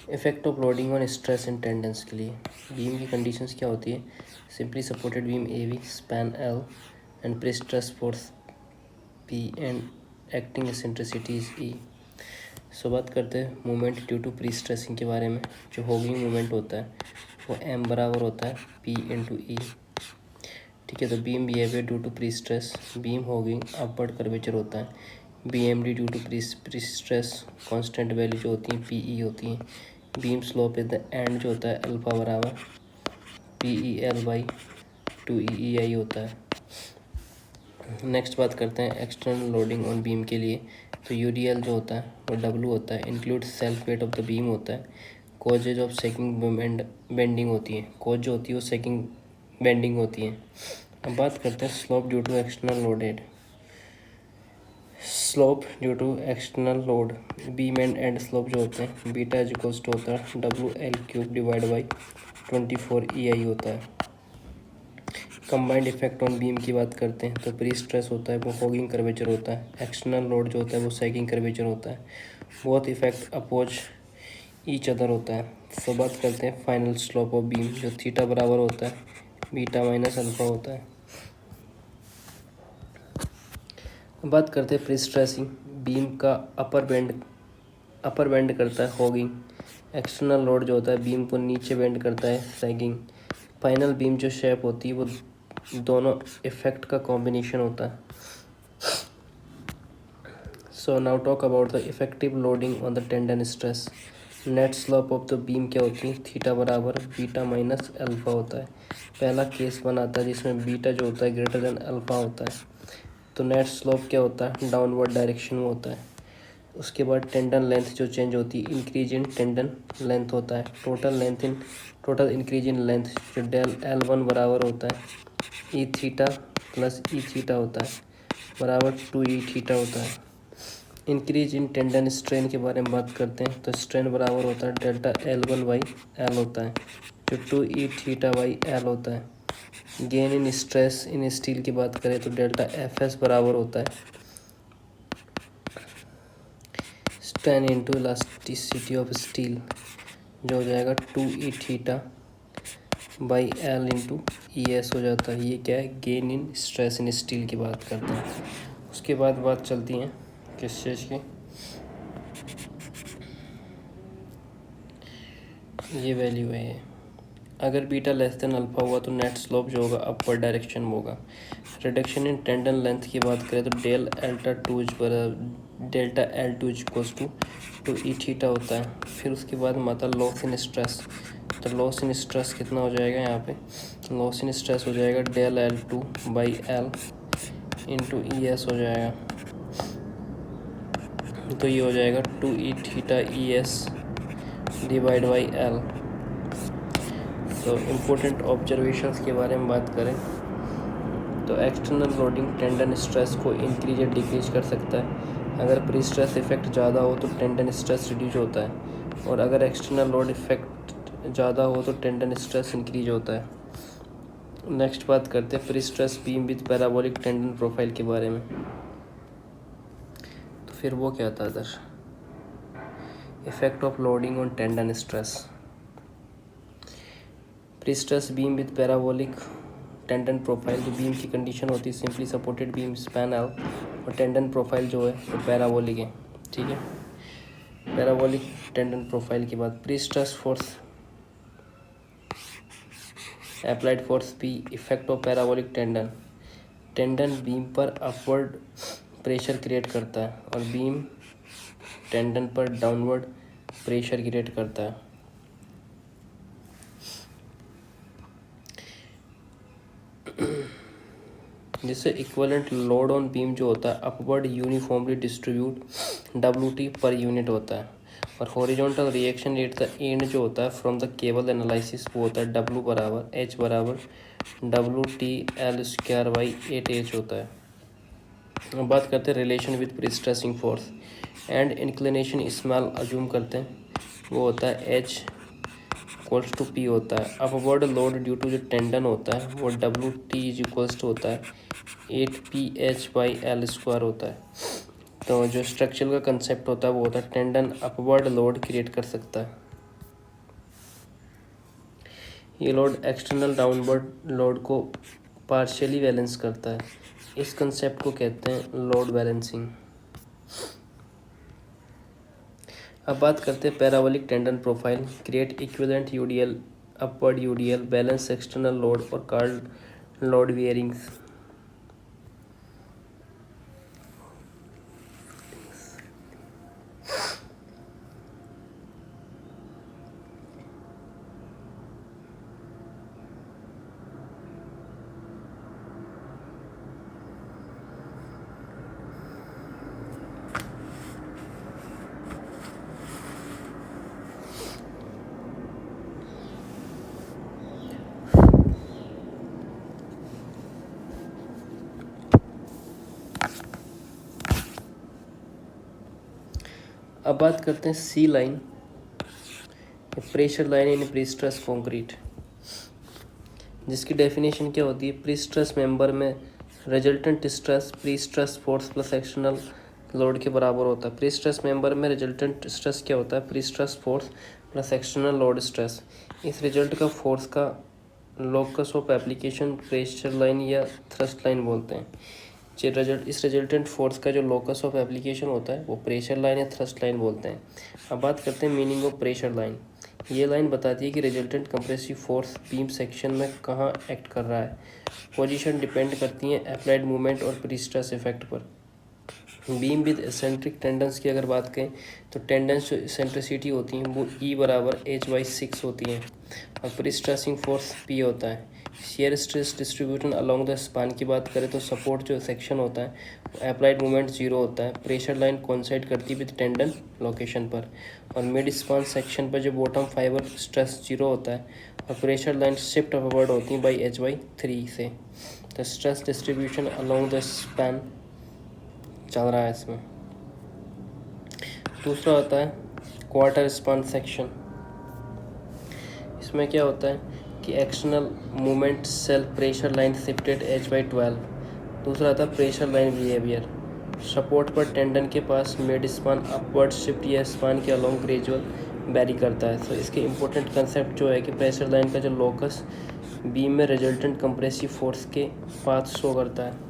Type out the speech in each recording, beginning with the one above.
Effect of loading on stress in tendons के लिए beam की कंडीशंस क्या होती है? Simply supported beam A B, span L and prestress force P and acting eccentricity is E. So बात करते हैं moment due to prestressing के बारे में। जो होगिंग मोमेंट होता है वो एम बराबर होता है पी इंटू ई। ठीक है, तो beam behaviour due to pre stress, beam hogging upward curvature होता है। B M D due to prestress constant value जो होती है पी ई होती है। Beam slope at the end जो होता है अल्फा बराबर P E L by two E E I होता है। नेक्स्ट बात करते हैं एक्सटर्नल लोडिंग ऑन बीम के लिए। तो यू डी एल जो होता है वो डब्लू होता है, include self weight of the beam होता है। कॉजेज ऑफ सेकिंग बेंडिंग होती है, कॉज जो होती है वो सेकिंग बेंडिंग होती है। अब बात करते हैं slope due to external loaded. Slope due to external load, beam end slope जो होते हैं बीटा इज इक्वल्स टू होता है W L cube divide by 24 E I होता है। कंबाइंड इफेक्ट ऑन बीम की बात करते हैं तो प्री स्ट्रेस होता है वो होगिंग कर्वेचर होता है, एक्सटर्नल लोड जो होता है वो सैगिंग कर्वेचर होता है। Both effect oppose each other होता है। तो बात करते हैं फाइनल स्लोप ऑफ बीम जो थीटा बराबर होता है बीटा माइनस अल्फा होता है। बात करते हैं प्री स्ट्रेसिंग, बीम का अपर बेंड करता है होगिंग। एक्सटर्नल लोड जो होता है बीम को नीचे बेंड करता है सैगिंग। फाइनल बीम जो शेप होती है वो दोनों इफेक्ट का कॉम्बिनेशन होता है। So now talk about the effective loading on the tendon stress. Net slope of the beam क्या होती है? थीटा बराबर बीटा माइनस अल्फा होता है। पहला केस बनाता है जिसमें बीटा जो होता है ग्रेटर देन अल्फा होता है। तो नेट स्लोप क्या होता है? डाउनवर्ड डायरेक्शन में होता है। उसके बाद टेंडन लेंथ जो चेंज होती है इंक्रीज इन टेंडन लेंथ होता है। टोटल इंक्रीज इन लेंथ जो डेल L1 बराबर होता है ई थीटा प्लस ई थीटा होता है बराबर 2 ई थीटा होता है। इंक्रीज इन टेंडन स्ट्रेन के बारे में बात करते हैं तो स्ट्रेन बराबर होता है डेल्टा L1 बाई एल होता है जो 2 ई थीटा बाई एल होता है। Gain in stress in steel की बात करें तो डेल्टा एफ एस बराबर होता है strain into elasticity of steel जो हो जाएगा 2 E theta by L into E S हो जाता है। ये क्या है? Gain in stress in steel की बात करते हैं। उसके बाद बात चलती है किस चीज़ की? ये वैल्यू है ये। अगर बीटा लेस देन अल्फा हुआ तो नेट स्लोप जो होगा अपवर्ड डायरेक्शन में होगा। रिडक्शन इन टेंडन लेंथ की बात करें तो delta L two is equals to E theta होता है। फिर उसके बाद माता लॉस इन स्ट्रेस, तो लॉस इन स्ट्रेस कितना हो जाएगा? यहाँ पे लॉस इन स्ट्रेस हो जाएगा del L two by L into E S हो जाएगा। तो ये हो जाएगा 2 E theta E S divide by L. तो इम्पोर्टेंट ऑब्जर्वेशंस के बारे में बात करें तो एक्सटर्नल लोडिंग टेंडन स्ट्रेस को इंक्रीज या डिक्रीज कर सकता है। अगर प्री स्ट्रेस इफेक्ट ज़्यादा हो तो टेंडन स्ट्रेस रिड्यूज होता है, और अगर एक्सटर्नल लोड इफेक्ट ज़्यादा हो तो टेंडन स्ट्रेस इंक्रीज होता है। नेक्स्ट बात करते हैं pre stress beam with parabolic tendon profile के बारे में। तो फिर वो क्या था other effect of loading on tendon stress. Pre stress beam with parabolic tendon profile, जो बीम की कंडीशन होती है simply supported beam span out, और टेंडन प्रोफाइल जो है वो पैराबोलिक है। ठीक है, पैराबोलिक टेंडन प्रोफाइल के बाद pre stress force applied force P, effect of parabolic tendon beam पर अपवर्ड प्रेशर क्रिएट करता है और बीम टेंडन पर डाउनवर्ड प्रेशर क्रिएट करता है। जिससे इक्वलेंट लोड ऑन बीम जो होता है upward uniformly distribute WT per unit होता है, और horizontal reaction at the end जो होता है फ्रॉम द केबल एनालिसिस वो होता है W बराबर H बराबर WT L square by 8H होता है। अब बात करते हैं relation with pre stressing force and inclination small assume करते हैं, वो होता है H इक्वल्स टू P होता है। अपवर्ड लोड ड्यू टू जो टेंडन होता है वो WT इज इक्वल्स टू होता है 8PH बाई एल स्क्वायर होता है। तो जो स्ट्रक्चर का कंसेप्ट होता है वो होता है टेंडन अपवर्ड लोड क्रिएट कर सकता है। ये लोड एक्सटर्नल डाउनवर्ड लोड को पार्शियली बैलेंस करता है। इस कंसेप्ट को कहते हैं लोड बैलेंसिंग। अब बात करते हैं parabolic tendon profile, create equivalent UDL, upward UDL, balance external load और कार्ड लोड वियरिंग्स। अब बात करते हैं C line, pressure line in prestress concrete, जिसकी डेफिनेशन क्या होती है। प्रीस्ट्रेस मेंबर में resultant stress prestress force plus external load के बराबर होता है। प्रीस्ट्रेस मेंबर में रिजल्टेंट स्ट्रेस क्या होता है, prestress force plus external load stress. इस रिजल्ट का फोर्स का locus of application pressure line या थ्रस्ट लाइन बोलते हैं। इस रिजल्टेंट फोर्स का जो लोकस ऑफ एप्लीकेशन होता है वो प्रेशर लाइन या थ्रस्ट लाइन बोलते हैं। अब बात करते हैं मीनिंग ऑफ प्रेशर लाइन। ये लाइन बताती है कि resultant compressive force beam section में कहाँ एक्ट कर रहा है। पोजीशन डिपेंड करती है अप्लाइड मूवमेंट और प्रीस्ट्रेस इफेक्ट पर। बीम विद एसेंट्रिक टेंडेंस की अगर बात करें तो टेंडेंस जो एसेंट्रिसिटी होती है वो E बराबर H/6 होती है और प्रीस्ट्रेसिंग फोर्स P होता है। Shear stress distribution along the span की बात करें तो सपोर्ट जो सेक्शन होता है अप्लाइड मूवमेंट 0 होता है। प्रेशर लाइन कोइंसाइड करती है विद टेंडन लोकेशन पर, और मिड स्पान सेक्शन पर जो बॉटम फाइबर स्ट्रेस 0 होता है और प्रेशर लाइन शिफ्ट अपवर्ड होती है बाई H/3 से। तो stress distribution along the span चल रहा है इसमें। दूसरा होता है क्वार्टर स्पान सेक्शन। इसमें क्या होता है कि external movement self pressure line shifted H/12। दूसरा आता है प्रेशर लाइन बिहेवियर। सपोर्ट पर टेंडन के पास मिड स्पान अपवर्ड शिफ्ट या स्पान के अलोंग ग्रेजुअल वेरी करता है। तो इसके इम्पोर्टेंट कंसेप्ट जो है कि प्रेशर लाइन का जो लोकस बीम में रिजल्टेंट कंप्रेसिव फोर्स के पाथ शो करता है।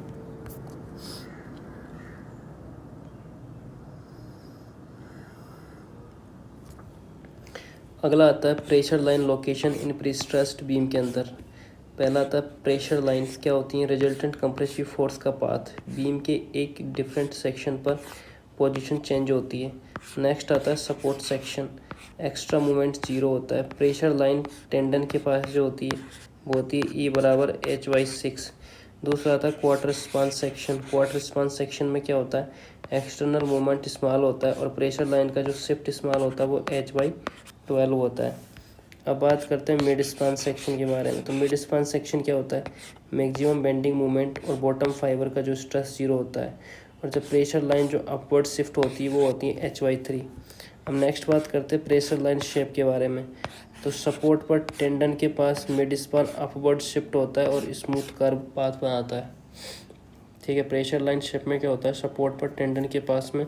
अगला आता है pressure line location in prestressed beam के अंदर। पहला आता है प्रेशर लाइंस क्या होती हैं, रिजल्टेंट कंप्रेसिव फोर्स का पाथ बीम के एक डिफरेंट सेक्शन पर पोजीशन चेंज होती है। नेक्स्ट आता है सपोर्ट सेक्शन, एक्स्ट्रा मूवमेंट 0 होता है। प्रेशर लाइन टेंडन के पास जो होती है वो होती है E बराबर H/6। दूसरा आता है quarter span section. Quarter span section में क्या होता है, एक्सटर्नल मूवमेंट स्मॉल होता है और प्रेशर लाइन का जो शिफ्ट स्मॉल होता है वो H/12 होता है। अब बात करते हैं मिड स्पान सेक्शन के बारे में। तो मिड स्पान सेक्शन क्या होता है, मैक्सिमम बेंडिंग मूवमेंट और बॉटम फाइबर का जो स्ट्रेस 0 होता है और जब प्रेशर लाइन जो अपवर्ड शिफ्ट होती है वो होती है H/3। अब नेक्स्ट बात करते हैं प्रेशर लाइन शेप के बारे में। तो सपोर्ट पर टेंडन के पास मिड स्पान अपवर्ड शिफ्ट होता है और स्मूथ कर्व पाथ बनाता है। ठीक है, प्रेशर लाइन शेप में क्या होता है, सपोर्ट पर टेंडन के पास में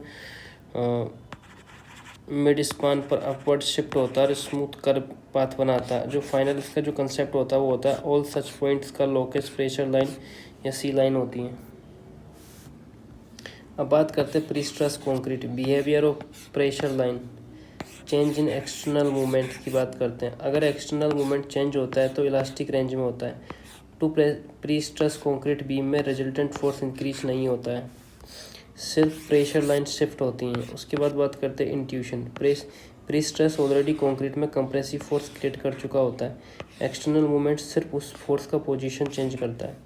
मिड स्पान पर अपवर्ड शिफ्ट होता है और स्मूथ कर्व पाथ बनाता है। जो फाइनल इसका जो कंसेप्ट होता है वो होता है ऑल सच पॉइंट्स का लोकस प्रेशर लाइन या सी लाइन होती है। अब बात करते हैं prestress concrete, behaviour of pressure line, change in external movement की बात करते हैं। अगर एक्सटर्नल मूवमेंट चेंज होता है तो इलास्टिक रेंज में होता है। टू प्रीस्ट्रेस कंक्रीट बीम में रिजल्टेंट फोर्स इंक्रीज नहीं होता है, सिर्फ प्रेशर लाइन शिफ्ट होती हैं। उसके बाद बात करते हैं इंट्यूशन। प्रीस्ट्रेस ऑलरेडी कंक्रीट में कंप्रेसिव फोर्स क्रिएट कर चुका होता है, एक्सटर्नल मूवमेंट सिर्फ उस फोर्स का पोजीशन चेंज करता है।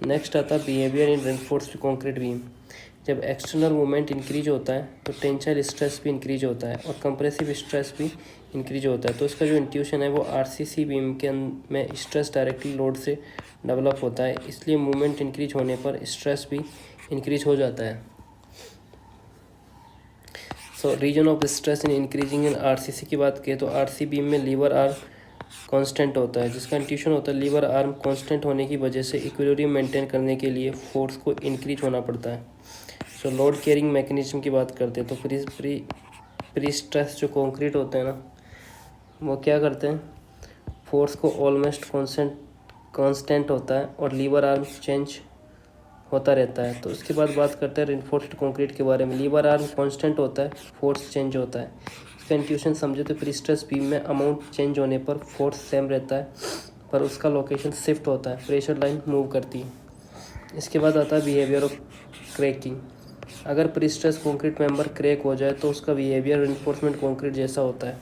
नेक्स्ट आता है behaviour in reinforced concrete beam. जब एक्सटर्नल मूवमेंट इंक्रीज होता है तो टेंसाइल स्ट्रेस भी इंक्रीज होता है और कंप्रेसिव स्ट्रेस भी इंक्रीज होता है। तो इसका जो इंट्यूशन है वो आरसीसी बीम के में स्ट्रेस डायरेक्टली लोड से डेवलप होता है, इसलिए मूवमेंट इंक्रीज होने पर स्ट्रेस भी इंक्रीज हो जाता है। So reason of stress in increasing in RCC की बात करें तो आरसी बीम में लीवर आर्म कांस्टेंट होता है, जिसका इंट्यूशन होता है लीवर आर्म कांस्टेंट होने की वजह से इक्विलिब्रियम मेंटेन करने के लिए फोर्स को इंक्रीज होना पड़ता है। सो सो लोड केयरिंग मैकेनिज्म की बात करते हैं तो प्री स्ट्रेस जो कंक्रीट होते हैं ना, वो क्या करते हैं, फोर्स को ऑलमोस्ट कांस्टेंट होता है और लीवर आर्म चेंज होता रहता है। तो उसके बाद बात करते हैं रिइंफोर्स्ड कंक्रीट के बारे में। लीवर आर्म कांस्टेंट होता है, फोर्स चेंज होता है। इसका इंट्यूशन समझे तो प्री स्ट्रेस बीम में अमाउंट चेंज होने पर फोर्स सेम रहता है, पर उसका लोकेशन शिफ्ट होता है, प्रेशर लाइन मूव करती है। इसके बाद आता है बिहेवियर ऑफ क्रैकिंग। अगर pre stress concrete member crack हो जाए तो उसका बिहेवियर रिइंफोर्समेंट कंक्रीट जैसा होता है।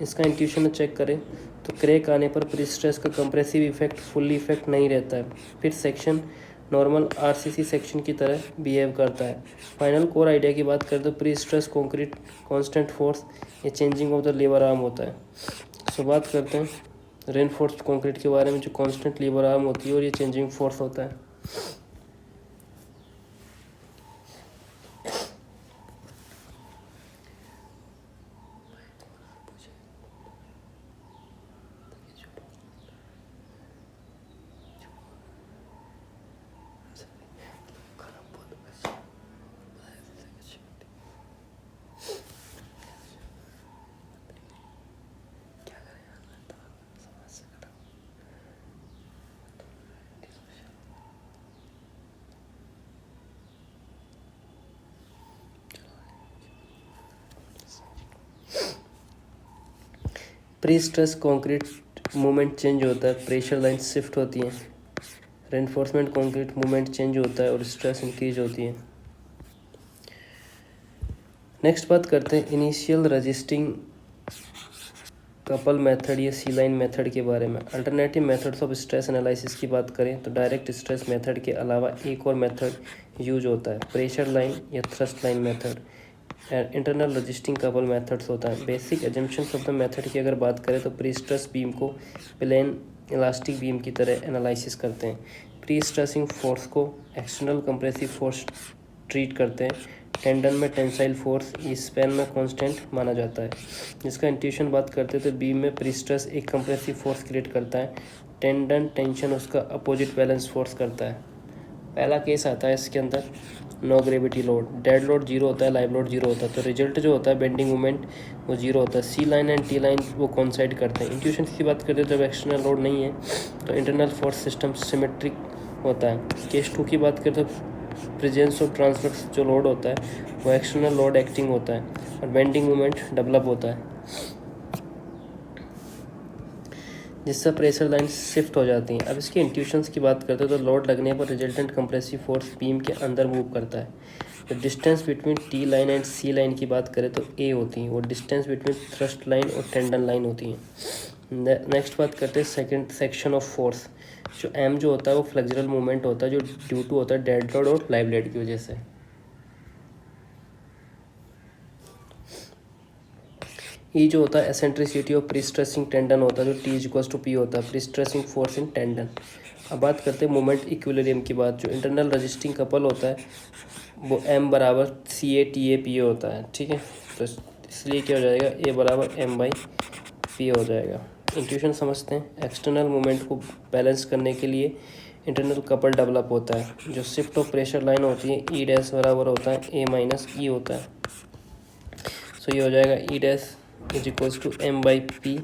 इसका इंट्यूशन चेक करें तो क्रैक आने पर प्री स्ट्रेस का कंप्रेसिव इफेक्ट फुल्ली इफेक्ट नहीं रहता है, फिर सेक्शन नॉर्मल आरसीसी सेक्शन की तरह बिहेव करता है। फाइनल कोर आइडिया की बात करें तो prestress concrete constant force या changing of the lever arm होता है। सो बात करते हैं रेनफोर्स्ड कंक्रीट के बारे में, जो कांस्टेंट लीवर आर्म होती है और ये चेंजिंग फोर्स होता है। Pre stress concrete movement change होता है, प्रेशर लाइन शिफ्ट होती है। रेनफोर्समेंट कंक्रीट मूवमेंट चेंज होता है और स्ट्रेस इंक्रीज होती है। नेक्स्ट बात करते हैं इनिशियल रजिस्टिंग कपल मेथड या सी लाइन मेथड के बारे में। Alternative methods of stress analysis की बात करें तो डायरेक्ट स्ट्रेस मेथड के अलावा एक और मेथड यूज होता है, प्रेशर लाइन या thrust line method. Internal resisting couple methods होता है। Basic assumptions of the method की अगर बात करें तो प्री स्ट्रेस बीम को प्लेन इलास्टिक बीम की तरह एनालिसिस करते हैं। प्री स्ट्रेसिंग फोर्स को एक्सटर्नल कंप्रेसिव फोर्स ट्रीट करते हैं। टेंडन में टेंसाइल फोर्स स्पैन में कांस्टेंट माना जाता है। जिसका इंट्यूशन बात करते हैं तो बीम में प्री स्ट्रेस एक कंप्रेसिव फोर्स क्रिएट करता है, टेंडन टेंशन उसका अपोजिट बैलेंस फोर्स करता है। पहला केस आता है इसके अंदर no gravity load, dead load zero होता है, लाइव लोड जीरो होता है, तो रिजल्ट जो होता है बेंडिंग मोमेंट वो जीरो होता है। सी लाइन एंड टी लाइन वो कॉन्साइड करते हैं। इंट्यूशन की बात करते हैं जब एक्सटर्नल लोड नहीं है तो इंटरनल फोर्स सिस्टम सिमेट्रिक होता है। केस 2 की बात करें तो प्रेजेंस ऑफ ट्रांसवर्स जो लोड होता है वो एक्सटर्नल लोड एक्टिंग होता है और बेंडिंग मोमेंट डेवलप होता है, जिससे प्रेशर लाइन शिफ्ट हो जाती हैं। अब इसके इंट्यूशंस की बात करते हैं तो लोड लगने पर रिजल्टेंट कंप्रेसिव फोर्स बीम के अंदर मूव करता है। तो distance between T line and C line की बात करें तो ए होती है, वो डिस्टेंस बिटवीन थ्रस्ट लाइन और टेंडन लाइन होती है। नेक्स्ट बात करते हैं सेकंड सेक्शन ऑफ फोर्स। जो एम जो होता है वो फ्लेक्सुरल मूवमेंट होता है जो ड्यू टू होता है डेड लोड और लाइव लोड की वजह से। ई जो होता है eccentricity of pre stressing tendon होता है जो T is equals to P होता है, pre stressing force in tendon. अब बात करते हैं मोमेंट इक्विलिब्रियम की बात। जो इंटरनल रजिस्टिंग कपल होता है वो एम बराबर सी A T A P A होता है, ठीक है। तो इसलिए क्या हो जाएगा, ए बराबर एम बाई पी हो जाएगा। इंट्यूशन समझते हैं, एक्सटर्नल मोमेंट को बैलेंस करने के लिए इंटरनल कपल डेवलप होता है। जो शिफ्ट ऑफ प्रेशर लाइन होती है ई डैश बराबर होता है ए माइनस ई होता है। सो ये हो जाएगा E dash is equals to M by P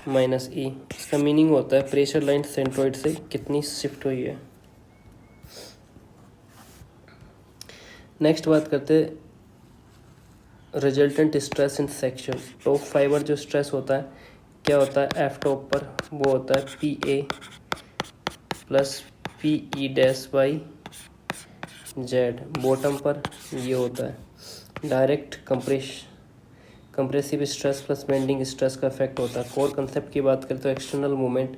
minus E. इसका मीनिंग होता है प्रेशर लाइन सेंट्रोइड से कितनी शिफ्ट हुई है। नेक्स्ट बात करते हैं resultant stress in section. Top fibre जो स्ट्रेस होता है क्या होता है, एफ टॉप पर वो होता है P A plus P E dash by Z. Bottom पर ये होता है direct compressive stress plus bending stress का इफेक्ट होता है। कोर कंसेप्ट की बात करें तो external movement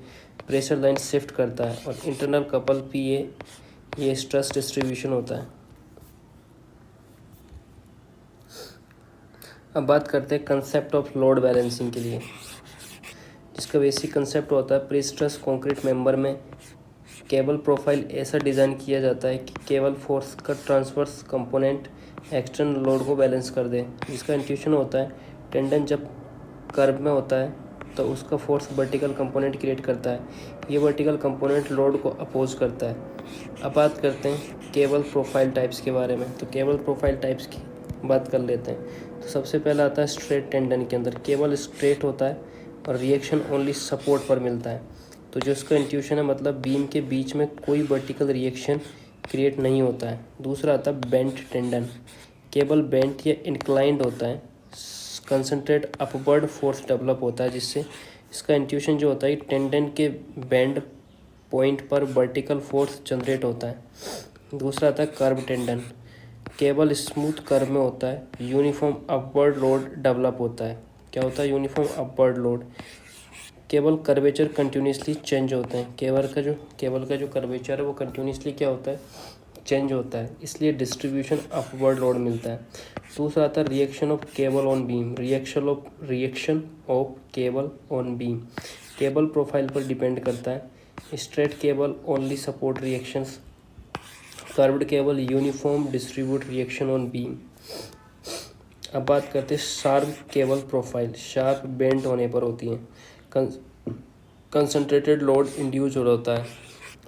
pressure line shift करता है और इंटरनल कपल पी ए ये स्ट्रेस डिस्ट्रीब्यूशन होता है। अब बात करते हैं कंसेप्ट ऑफ लोड बैलेंसिंग के लिए, जिसका बेसिक कंसेप्ट होता है प्री स्ट्रेस कंक्रीट मेंबर में केबल प्रोफाइल ऐसा डिज़ाइन किया जाता है कि केबल फोर्स का ट्रांसवर्स कंपोनेंट एक्सटर्नल लोड को बैलेंस कर दे। जिसका इंट्यूशन होता है टेंडन जब कर्व में होता है तो उसका फोर्स वर्टिकल कंपोनेंट क्रिएट करता है। ये वर्टिकल कंपोनेंट लोड को अपोज करता है। अब बात करते हैं केबल प्रोफाइल टाइप्स के बारे में। तो केबल प्रोफाइल टाइप्स की बात कर लेते हैं। तो सबसे पहला आता है स्ट्रेट टेंडन के अंदर केबल स्ट्रेट होता है और रिएक्शन ओनली सपोर्ट पर मिलता है। तो जो इसका इंट्यूशन है मतलब बीम के बीच में कोई वर्टिकल रिएक्शन क्रिएट नहीं होता है। दूसरा आता है बेंट टेंडन, केबल बेंट या इंक्लाइंड होता है, कंसंट्रेट अपवर्ड फोर्स डेवलप होता है, जिससे इसका इंट्यूशन जो होता है टेंडन के बेंड पॉइंट पर वर्टिकल फोर्स जनरेट होता है। दूसरा आता है curve tendon, cable smooth curve में होता है, यूनिफॉर्म अपवर्ड लोड डेवलप होता है। क्या होता है uniform upward load, cable curvature continuously change होते हैं। केबल का जो कर्वेचर है वो कंटिन्यूसली क्या होता है चेंज होता है, इसलिए डिस्ट्रीब्यूशन अपवर्ड लोड मिलता है। दूसरा आता है reaction of cable on beam, reaction of cable on beam cable profile पर डिपेंड करता है। Straight cable only support reactions, curved cable uniform distribute reaction on beam. अब बात करते हैं sharp cable profile, sharp bend होने पर होती है, कंसंट्रेटेड लोड इंड्यूस होता है,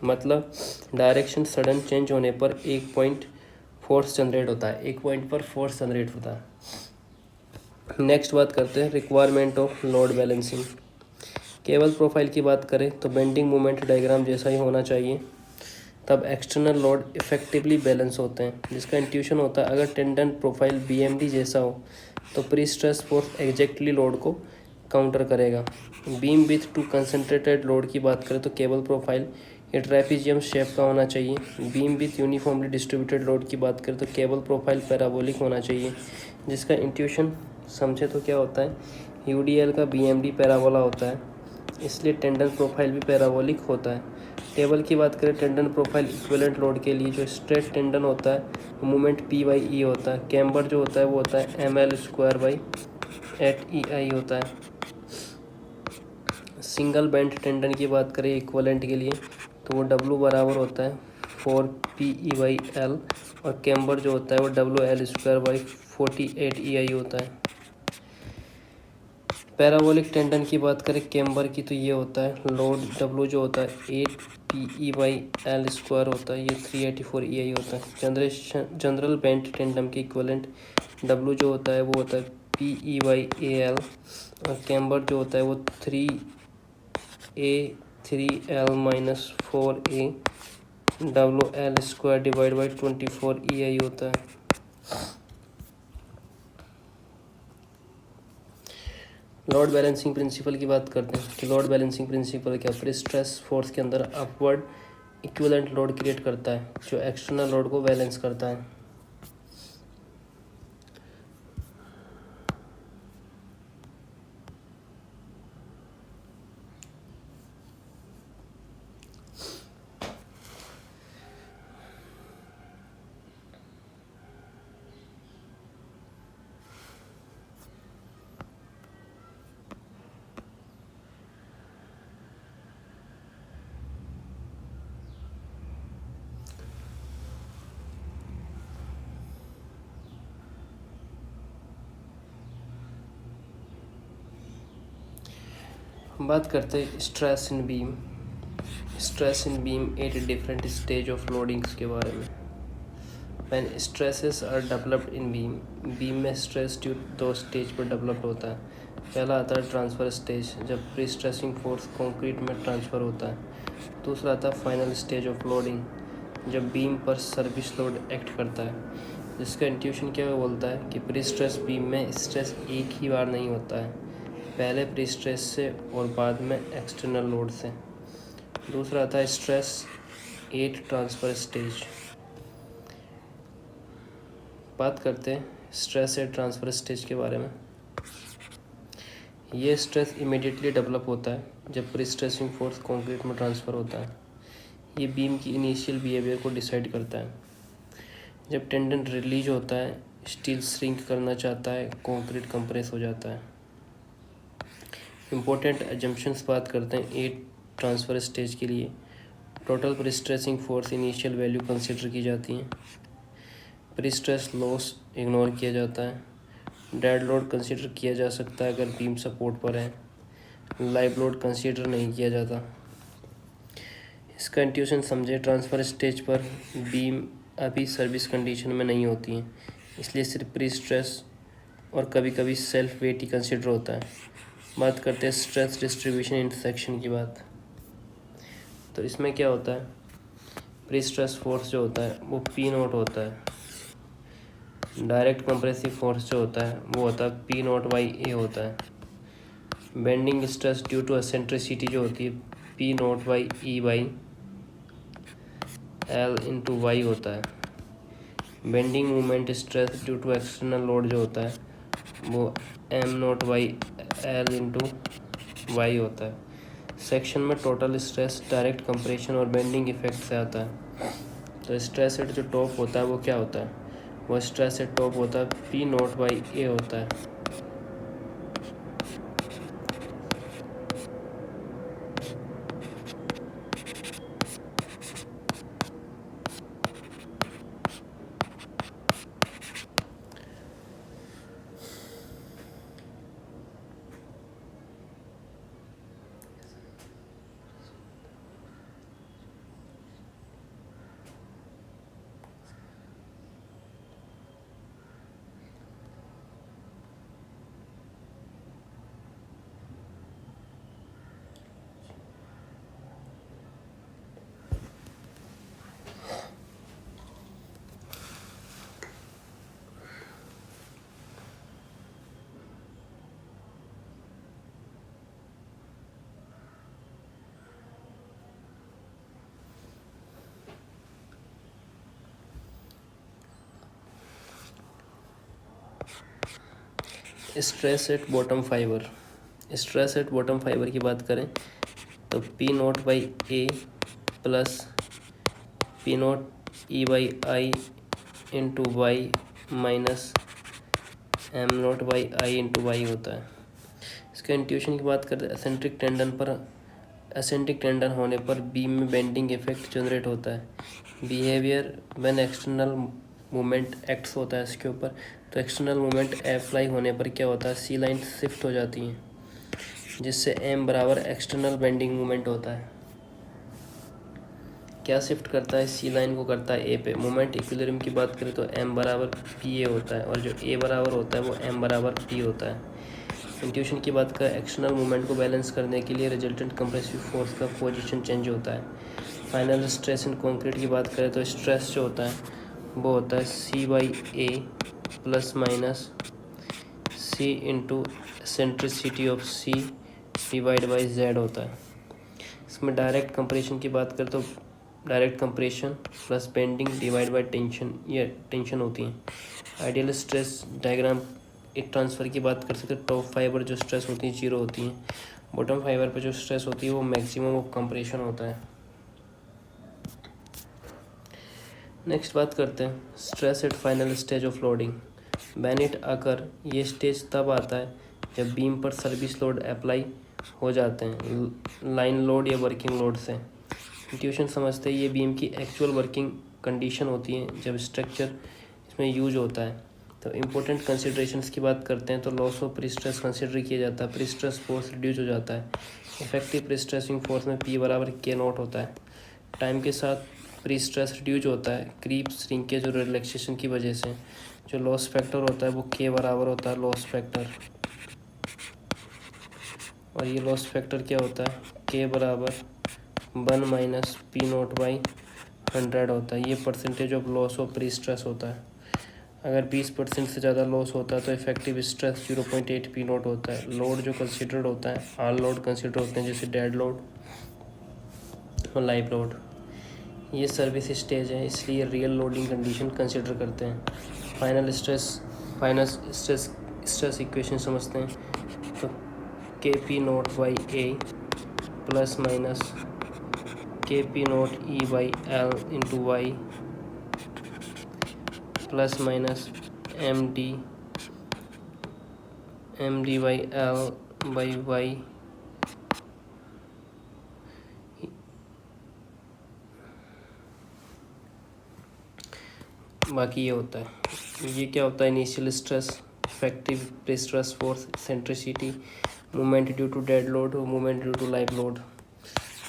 मतलब डायरेक्शन सडन चेंज होने पर एक पॉइंट फोर्स जनरेट होता है, एक पॉइंट पर फोर्स जनरेट होता है। नेक्स्ट बात करते हैं requirement of load balancing. Cable profile की बात करें तो बेंडिंग मोमेंट डायग्राम जैसा ही होना चाहिए, तब एक्सटर्नल लोड इफेक्टिवली बैलेंस होते हैं, जिसका इंट्यूशन होता है अगर टेंडन प्रोफाइल बीएमडी जैसा हो तो prestress force exactly load को काउंटर करेगा। Beam width to concentrated load की बात करें तो केबल प्रोफाइल ये ट्रेपीजियम शेप का होना चाहिए। Beam width uniformly distributed load की बात करें तो केबल प्रोफाइल पैराबोलिक होना चाहिए, जिसका इंट्यूशन समझे तो क्या होता है यूडीएल का बीएमडी पैराबोला होता है, इसलिए टेंडन प्रोफाइल भी पैराबोलिक होता है। टेबल की बात करें टेंडन प्रोफाइल इक्विवेलेंट लोड के लिए जो स्ट्रेट टेंडन होता है वो मोमेंट P/E होता है, कैम्बर जो होता है वो होता है mL²/8EI होता है। सिंगल बेंट टेंडन की बात करें इक्विवेलेंट के लिए तो वो W बराबर होता है 4PE/L और कैम्बर जो होता है वो WL²/48EI होता है। पैराबोलिक टेंडन की बात करें कैम्बर की तो ये होता है लोड W जो होता है 8PE/L² होता है, ये 384EI होता है। जनरल बेंट टेंडन के इक्विवेलेंट W जो होता है वो होता है PE/AL और कैम्बर जो होता है वो 3A/3L-4A WL²/24EI होता है। लोड बैलेंसिंग प्रिंसिपल की बात करते हैं कि लोड बैलेंसिंग प्रिंसिपल क्या प्री स्ट्रेस फोर्स के अंदर अपवर्ड इक्विवेलेंट लोड क्रिएट करता है जो एक्सटर्नल लोड को बैलेंस करता है। बात करते हैं stress in beam at different stage of loadings के बारे में। When stresses are developed in beam में स्ट्रेस ड्यू 2 स्टेज पर डेवलप्ड होता है। पहला आता है ट्रांसफ़र स्टेज, जब प्री स्ट्रेसिंग फोर्स कंक्रीट में ट्रांसफ़र होता है। दूसरा आता है फाइनल स्टेज ऑफ लोडिंग, जब बीम पर सर्विस लोड एक्ट करता है, जिसका इंट्यूशन क्या बोलता है कि प्री स्ट्रेस बीम में स्ट्रेस एक ही बार नहीं होता है, पहले प्री स्ट्रेस से और बाद में एक्सटर्नल लोड से। दूसरा आता है स्ट्रेस एट ट्रांसफ़र स्टेज। बात करते हैं स्ट्रेस एट ट्रांसफ़र स्टेज के बारे में। ये स्ट्रेस इमीडिएटली डेवलप होता है जब प्री स्ट्रेसिंग फोर्स कंक्रीट में ट्रांसफ़र होता है। ये बीम की इनिशियल बिहेवियर को डिसाइड करता है। जब टेंडन रिलीज होता है, स्टील श्रिंक करना चाहता है, कंक्रीट कंप्रेस हो जाता है। इम्पोर्टेंट एजम्पशंस बात करते हैं 8 ट्रांसफ़र स्टेज के लिए। Total pre stressing force initial value consider की जाती है। प्री स्ट्रेस लॉस इग्नोर किया जाता है। डेड लोड कंसिडर किया जा सकता है अगर बीम सपोर्ट पर है। लाइव लोड कंसीडर नहीं किया जाता। इसका इंट्यूशन समझे, ट्रांसफ़र स्टेज पर बीम अभी सर्विस कंडीशन में नहीं होती है, इसलिए सिर्फ प्री स्ट्रेस और कभी कभी सेल्फ वेट ही कंसिडर होता है। बात करते हैं स्ट्रेस डिस्ट्रीब्यूशन इंटरसेक्शन की बात। तो इसमें क्या होता है, प्री स्ट्रेस फोर्स जो होता है वो पी नोट होता है। डायरेक्ट कंप्रेसिव फोर्स जो होता है वो होता है पी नोट बाई ए होता है। Bending stress due to eccentricity जो होती है P naught by E by L into Y होता है। Bending moment stress due to external load जो होता है वो M naught by L into Y होता है। सेक्शन में टोटल स्ट्रेस डायरेक्ट कंप्रेशन और बेंडिंग इफेक्ट से आता है। तो स्ट्रेस एट जो टॉप होता है वो क्या होता है, वो स्ट्रेस एट टॉप होता है पी नोट बाई ए होता है। Stress at bottom fibre, stress at bottom fibre की बात करें तो P naught by A plus P naught E by I into Y minus M naught by I into Y होता है। इसका intuition की बात करें, एसेंट्रिक टेंडन होने पर बीम में बेंडिंग इफेक्ट जनरेट होता है। Behaviour when external movement acts होता है इसके ऊपर, तो एक्सटर्नल मूवमेंट अप्लाई होने पर क्या होता है, सी लाइन शिफ्ट हो जाती है, जिससे एम बराबर एक्सटर्नल बेंडिंग मूवमेंट होता है। क्या शिफ्ट करता है, सी लाइन को करता है ए पे। मोमेंट इक्विलिब्रियम की बात करें तो एम बराबर पी ए होता है, और जो ए बराबर होता है वो एम बराबर पी होता है। इंट्यूशन की बात करें, एक्सटर्नल मूवमेंट को बैलेंस करने के लिए रिजल्टेंट कंप्रेसिव फोर्स का पोजीशन चेंज होता है। फाइनल स्ट्रेस इन कंक्रीट की बात करें तो स्ट्रेस जो होता है वो होता है C by A plus minus C into centricity of C divide by Z होता है। इसमें डायरेक्ट कंप्रेशन की बात करें तो direct compression plus bending divide by tension, ये टेंशन होती है। आइडियल स्ट्रेस डायग्राम एक ट्रांसफ़र की बात कर सकते हैं, टॉप फाइबर जो स्ट्रेस होती है जीरो होती है, बॉटम फाइबर पर जो स्ट्रेस होती है वो मैक्सिमम ऑफ कंप्रेशन होता है। नेक्स्ट बात करते हैं stress eight final stage of loading. When it occur, ये स्टेज तब आता है जब बीम पर सर्विस लोड अप्लाई हो जाते हैं लाइन लोड या वर्किंग लोड से। इंट्यूशन समझते हैं, ये बीम की एक्चुअल वर्किंग कंडीशन होती है जब स्ट्रक्चर इसमें यूज होता है। तो इम्पोर्टेंट कंसिडरेशंस की बात करते हैं तो loss of pre stress consider किया जाता है, प्री स्ट्रेस फोर्स रिड्यूस हो जाता है। इफेक्टिव प्री स्ट्रेसिंग फोर्स में पी बराबर के नोट होता है। टाइम के साथ प्री स्ट्रेस रिड्यूस होता है क्रीप, श्रिंकेज और रिलैक्सेशन की वजह से। जो लॉस फैक्टर होता है वो के बराबर होता है लॉस फैक्टर, और ये लॉस फैक्टर क्या होता है, के बराबर 1 माइनस पी नोट बाई 100 होता है। ये percentage of loss of pre stress होता है। अगर 20% से ज़्यादा लॉस होता है तो इफेक्टिव स्ट्रेस 0.8 पी नोट होता है। लोड जो कंसिडर्ड होता है, ऑल लोड कंसिडर होते हैं जैसे डेड लोड और लाइव लोड। ये सर्विस स्टेज है इसलिए रियल लोडिंग कंडीशन कंसिडर करते हैं। फाइनल स्ट्रेस इक्वेशन समझते हैं तो K P naught by A plus minus K P naught E by L into Y plus minus M D by L by Y बाकी ये होता है। ये क्या होता है, initial stress, effective prestress force, centricity, movement due to dead load, movement due to live load.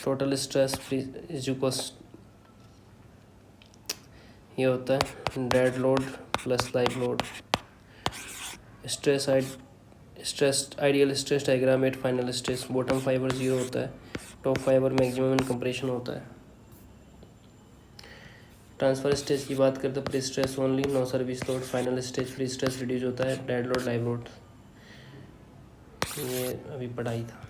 Total stress is equals, ये होता है dead load plus live load. Stress ideal stress diagram at final stress, bottom fibre 0 होता है, top fibre maximum in compression होता है। Transfer stage की बात करते हैं, pre stress only, no service load. Final stage free stress reduce होता है, डेड लोड लाइव लोड। ये अभी पढ़ाई था।